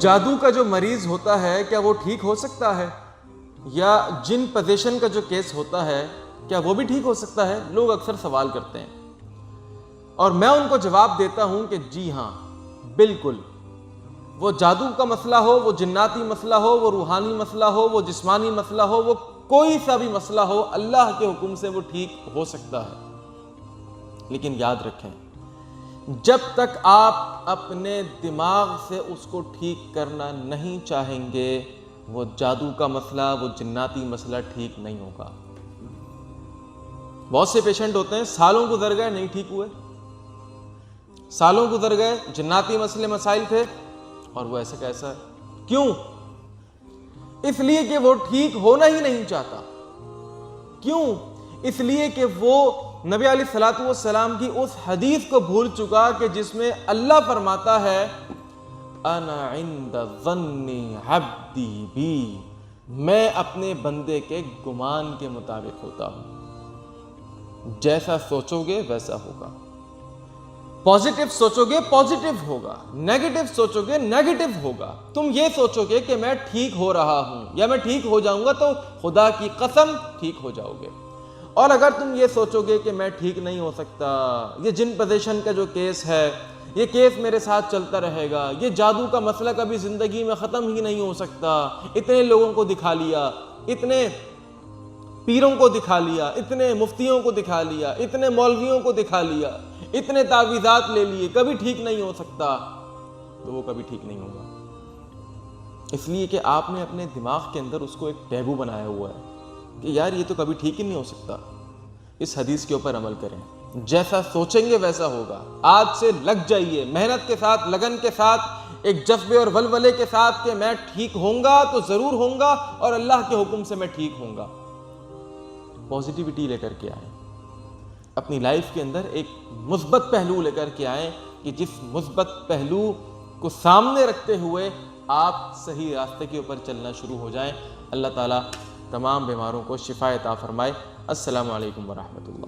جادو کا جو مریض ہوتا ہے کیا وہ ٹھیک ہو سکتا ہے؟ یا جن پوزیشن کا جو کیس ہوتا ہے کیا وہ بھی ٹھیک ہو سکتا ہے؟ لوگ اکثر سوال کرتے ہیں اور میں ان کو جواب دیتا ہوں کہ جی ہاں بالکل، وہ جادو کا مسئلہ ہو، وہ جناتی مسئلہ ہو، وہ روحانی مسئلہ ہو، وہ جسمانی مسئلہ ہو، وہ کوئی سا بھی مسئلہ ہو، اللہ کے حکم سے وہ ٹھیک ہو سکتا ہے۔ لیکن یاد رکھیں، جب تک آپ اپنے دماغ سے اس کو ٹھیک کرنا نہیں چاہیں گے، وہ جادو کا مسئلہ، وہ جناتی مسئلہ ٹھیک نہیں ہوگا۔ بہت سے پیشنٹ ہوتے ہیں سالوں گزر گئے نہیں ٹھیک ہوئے، سالوں گزر گئے، جناتی مسئلے مسائل تھے اور وہ ایسا کیسا ہے؟ کیوں؟ اس لیے کہ وہ ٹھیک ہونا ہی نہیں چاہتا۔ کیوں؟ اس لیے کہ وہ نبی علیہ الصلوۃ والسلام کی اس حدیث کو بھول چکا کہ جس میں اللہ فرماتا ہے انا عند ظن عبدی بی، میں اپنے بندے کے گمان کے مطابق ہوتا ہوں، جیسا سوچو گے ویسا ہوگا۔ پازیٹیو سوچو گے پازیٹیو ہوگا، نیگیٹو سوچو گے نیگیٹو ہوگا۔ تم یہ سوچو گے کہ میں ٹھیک ہو رہا ہوں یا میں ٹھیک ہو جاؤں گا تو خدا کی قسم ٹھیک ہو جاؤ گے، اور اگر تم یہ سوچو گے کہ میں ٹھیک نہیں ہو سکتا، یہ جن پوزیشن کا جو کیس ہے یہ کیس میرے ساتھ چلتا رہے گا، یہ جادو کا مسئلہ کبھی زندگی میں ختم ہی نہیں ہو سکتا، اتنے لوگوں کو دکھا لیا، اتنے پیروں کو دکھا لیا، اتنے مفتیوں کو دکھا لیا، اتنے مولویوں کو دکھا لیا، اتنے تعویذات لے لیے، کبھی ٹھیک نہیں ہو سکتا، تو وہ کبھی ٹھیک نہیں ہوگا۔ اس لیے کہ آپ نے اپنے دماغ کے اندر اس کو ایک ٹیبو بنایا ہوا ہے کہ یار یہ تو کبھی ٹھیک ہی نہیں ہو سکتا۔ اس حدیث کے اوپر عمل کریں، جیسا سوچیں گے ویسا ہوگا۔ آج سے لگ جائیے، محنت کے ساتھ، لگن کے ساتھ، ایک جذبے اور ولولے کے ساتھ کہ میں ٹھیک ہوں گا تو ضرور ہوں گا اور اللہ کے حکم سے میں ٹھیک ہوں گا۔ پازیٹیوٹی لے کر کے آئیں، اپنی لائف کے اندر ایک مثبت پہلو لے کر کے آئیں کہ جس مثبت پہلو کو سامنے رکھتے ہوئے آپ صحیح راستے کے اوپر چلنا شروع ہو جائیں۔ اللہ تعالیٰ تمام بیماروں کو شفا عطا فرمائے۔ السلام علیکم ورحمۃ اللہ۔